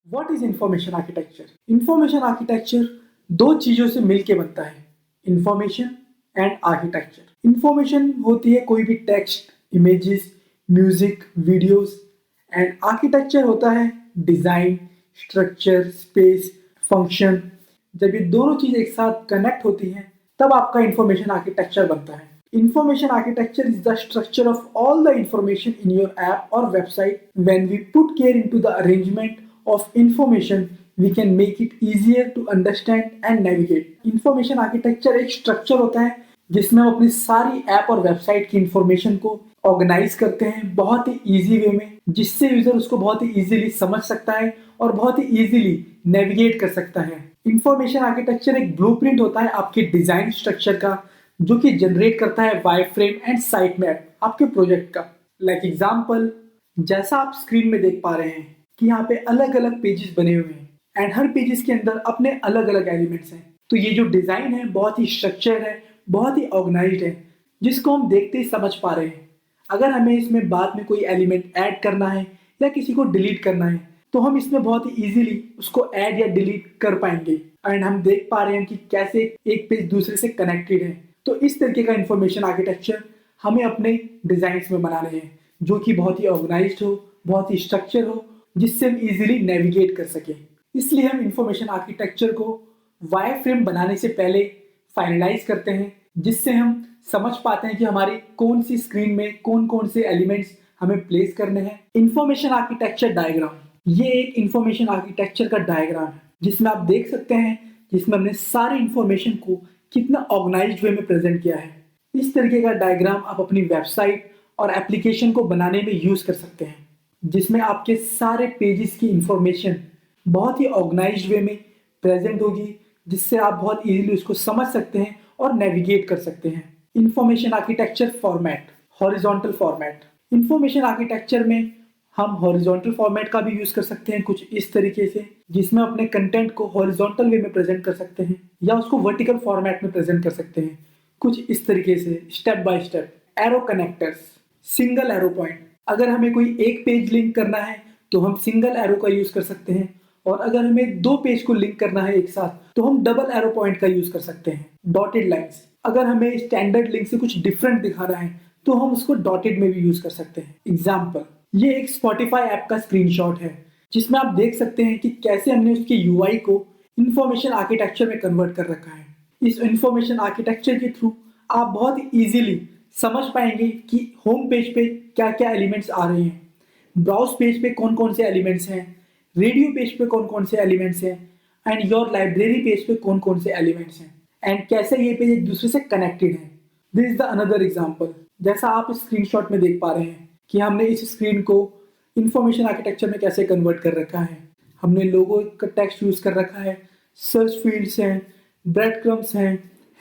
What is information architecture? Information architecture दो चीजों से मिलके बनता है, इंफॉर्मेशन एंड आर्किटेक्चर। इंफॉर्मेशन होती है कोई भी text, images, music, videos, and architecture होता है डिजाइन, स्ट्रक्चर, स्पेस, फंक्शन। जब ये दोनों चीज एक साथ कनेक्ट होती हैं तब आपका इंफॉर्मेशन आर्किटेक्चर बनता है। Information architecture is the structure of all the information in your app or website. When we put care into the arrangement of information, we can make it easier to understand and navigate. Information architecture एक structure होता है जिसमें हम अपनी सारी app और website की information को ऑर्गेनाइज करते हैं बहुत ही इजी वे में, जिससे यूजर उसको बहुत ही इजीली समझ सकता है और बहुत ही इजीली नेविगेट कर सकता है। इंफॉर्मेशन आर्किटेक्चर एक ब्लूप्रिंट होता है आपके डिजाइन स्ट्रक्चर का, जो कि जनरेट करता है वायरफ्रेम एंड साइट मैप आपके प्रोजेक्ट का। लाइक एग्जांपल, जैसा आप स्क्रीन में देख पा रहे हैं कि यहाँ पे अलग अलग पेजेस बने हुए हैं एंड हर पेजेस के अंदर अपने अलग अलग एलिमेंट्स हैं। तो ये जो डिजाइन है बहुत ही स्ट्रक्चर्ड है, बहुत ही ऑर्गेनाइज्ड है, जिसको हम देखते ही समझ पा रहे हैं। अगर हमें इसमें बाद में कोई एलिमेंट ऐड करना है या किसी को डिलीट करना है तो हम इसमें बहुत ही इजीली उसको ऐड या डिलीट कर पाएंगे एंड हम देख पा रहे हैं कि कैसे एक पेज दूसरे से कनेक्टेड है। तो इस तरीके का इंफॉर्मेशन आर्किटेक्चर हमें अपने डिजाइन्स में बनाने हैं, जो कि बहुत ही ऑर्गेनाइज्ड हो, बहुत ही स्ट्रक्चर हो, जिससे हम इजीली नेविगेट कर सकें। इसलिए हम इंफॉर्मेशन आर्किटेक्चर को वायरफ्रेम बनाने से पहले फाइनलाइज करते हैं, जिससे हम समझ पाते हैं कि हमारी कौन सी स्क्रीन में कौन कौन से एलिमेंट्स हमें प्लेस करने हैं। इंफॉर्मेशन आर्किटेक्चर डायग्राम, ये एक इंफॉर्मेशन आर्किटेक्चर का डायग्राम है जिसमें आप देख सकते हैं, जिसमें हमने सारी इंफॉर्मेशन को कितना ऑर्गेनाइज्ड वे में प्रेजेंट किया है। इस तरीके का डायग्राम आप अपनी वेबसाइट और एप्लीकेशन को बनाने में यूज कर सकते हैं, जिसमें आपके सारे पेजेस की इंफॉर्मेशन बहुत ही ऑर्गेनाइज्ड वे में प्रेजेंट होगी, जिससे आप बहुत इजीली उसको समझ सकते हैं और नेविगेट कर सकते हैं। Information architecture format, horizontal format. Information architecture में हम हॉरिजॉन्टल फॉर्मेट का भी यूज कर सकते हैं कुछ इस तरीके से, जिसमें अपने कंटेंट को हॉरिजॉन्टल वे में प्रेजेंट कर सकते हैं या उसको वर्टिकल फॉर्मेट में प्रेजेंट कर सकते हैं कुछ इस तरीके से, step by step. Arrow connectors, single arrow point. अगर हमें कोई एक पेज लिंक करना है तो हम सिंगल एरो का यूज कर सकते हैं, और अगर हमें दो पेज को लिंक करना है एक साथ तो हम डबल एरो पॉइंट का यूज कर सकते हैं। डॉटेड लाइन्स, अगर हमें स्टैंडर्ड लिंक से कुछ डिफरेंट दिखाना है तो हम उसको डॉटेड में भी यूज कर सकते हैं। एग्जाम्पल, ये एक स्पॉटिफाई ऐप का स्क्रीनशॉट है, जिसमें आप देख सकते हैं कि कैसे हमने उसके यूआई को इंफॉर्मेशन आर्किटेक्चर में कन्वर्ट कर रखा है। इस इंफॉर्मेशन आर्किटेक्चर के थ्रू आप बहुत इजीली समझ पाएंगे कि होम पेज पे क्या क्या एलिमेंट्स आ रहे हैं, ब्राउज पेज पे कौन कौन से एलिमेंट्स हैं, रेडियो पेज पे कौन कौन से एलिमेंट्स हैं, एंड योर लाइब्रेरी पेज पे कौन कौन से एलिमेंट्स हैं, एंड कैसे ये पेज एक दूसरे से कनेक्टेड है। This is the another example. जैसा आप इस स्क्रीनशॉट में देख पा रहे हैं कि हमने इस स्क्रीन को इंफॉर्मेशन आर्किटेक्चर में कैसे कन्वर्ट कर रखा है। हमने लोगो का टेक्स्ट यूज कर रखा है, सर्च फील्ड्स हैं, ब्रेड क्रम्स हैं,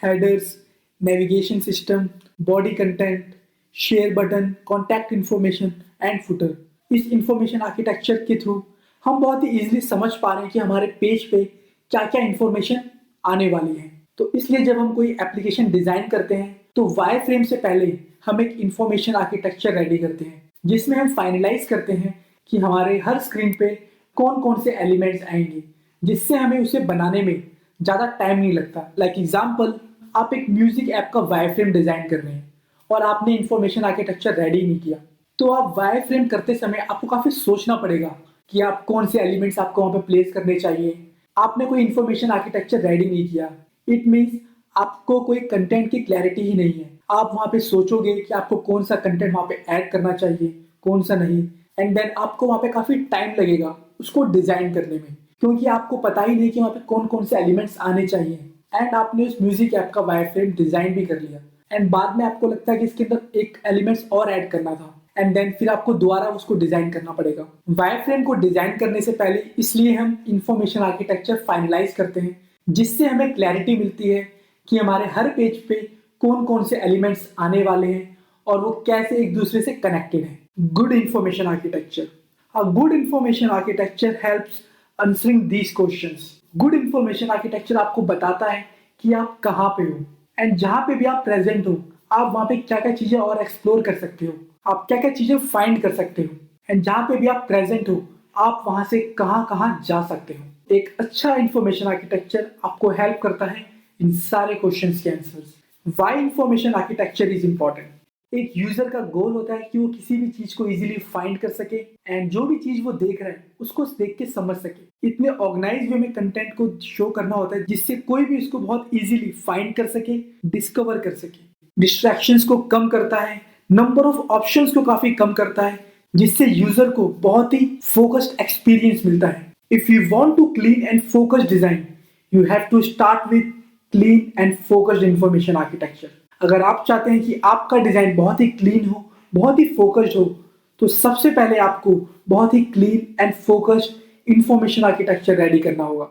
headers, navigation system, body content, share button, contact information and footer. इस इंफॉर्मेशन आर्किटेक्चर के थ्रू हम बहुत ही इजीली समझ पा रहे हैं कि हमारे पेज पे क्या क्या इंफॉर्मेशन आने वाली है। तो इसलिए जब हम कोई एप्लीकेशन डिजाइन करते हैं तो वायर फ्रेम से पहले हम एक इंफॉर्मेशन आर्किटेक्चर रेडी करते हैं, जिसमें हम फाइनलाइज करते हैं कि हमारे हर स्क्रीन पे कौन कौन से एलिमेंट्स आएंगे, जिससे हमें उसे बनाने में ज़्यादा टाइम नहीं लगता। लाइक एग्जाम्पल, आप एक म्यूजिक ऐप का वायर फ्रेम डिजाइन कर रहे हैं और आपने इंफॉर्मेशन आर्किटेक्चर रेडी नहीं किया, तो आप वायर फ्रेम करते समय आपको काफ़ी सोचना पड़ेगा कि आप कौन से एलिमेंट्स आपको वहाँ पे प्लेस करने चाहिए। आपने कोई इंफॉर्मेशन आर्किटेक्चर रेडी नहीं किया, इट मीन्स आपको कोई कंटेंट की क्लैरिटी ही नहीं है। आप वहाँ पे सोचोगे कि आपको कौन सा कंटेंट वहाँ पे ऐड करना चाहिए, कौन सा नहीं, एंड देन आपको वहाँ पे काफ़ी टाइम लगेगा उसको डिज़ाइन करने में, क्योंकि आपको पता ही नहीं कि वहाँ पे कौन कौन से एलिमेंट्स आने चाहिए। एंड आपने उस म्यूजिक ऐप का वायर फ्रेम डिज़ाइन भी कर लिया एंड बाद में आपको लगता है कि इसके अंदर एक एलिमेंट्स और ऐड करना था, एंड देन फिर आपको दोबारा उसको डिज़ाइन करना पड़ेगा। वायर फ्रेम को डिज़ाइन करने से पहले इसलिए हम इंफॉर्मेशन आर्किटेक्चर फाइनलाइज करते हैं, जिससे हमें क्लैरिटी मिलती है कि हमारे हर पेज पे कौन कौन से एलिमेंट्स आने वाले हैं और वो कैसे एक दूसरे से कनेक्टेड हैं। Good information architecture, a good information architecture helps answering these questions. Good information architecture आपको बताता है कि आप कहाँ पे हो, एंड जहाँ पे भी आप प्रेजेंट हो आप वहाँ पे क्या क्या चीजें और एक्सप्लोर कर सकते हो, आप क्या क्या चीजें फाइंड कर सकते हो, एंड जहाँ पे भी आप प्रेजेंट हो आप वहां से कहां कहां जा सकते हो। एक अच्छा इंफॉर्मेशन आर्किटेक्चर आपको हेल्प करता है इन सारे क्वेश्चंस के answers. Why information architecture is important. एक यूजर का गोल होता है कि वो किसी भी चीज को इजीली फाइंड कर सके एंड जो भी चीज वो देख रहा है उसको देख के समझ सके। इतने ऑर्गेनाइज वे में कंटेंट को शो करना होता है जिससे कोई भी इसको बहुत इजीली फाइंड कर सके, डिस्कवर कर सके। डिस्ट्रैक्शंस को कम करता है, नंबर ऑफ ऑप्शंस को काफी कम करता है, जिससे यूजर को बहुत ही फोकस्ड एक्सपीरियंस मिलता है। If you want to clean and focused design, you have to start with clean and focused information architecture. अगर आप चाहते हैं कि आपका डिजाइन बहुत ही क्लीन हो, बहुत ही फोकस्ड हो, तो सबसे पहले आपको बहुत ही clean and focused information architecture ready करना होगा।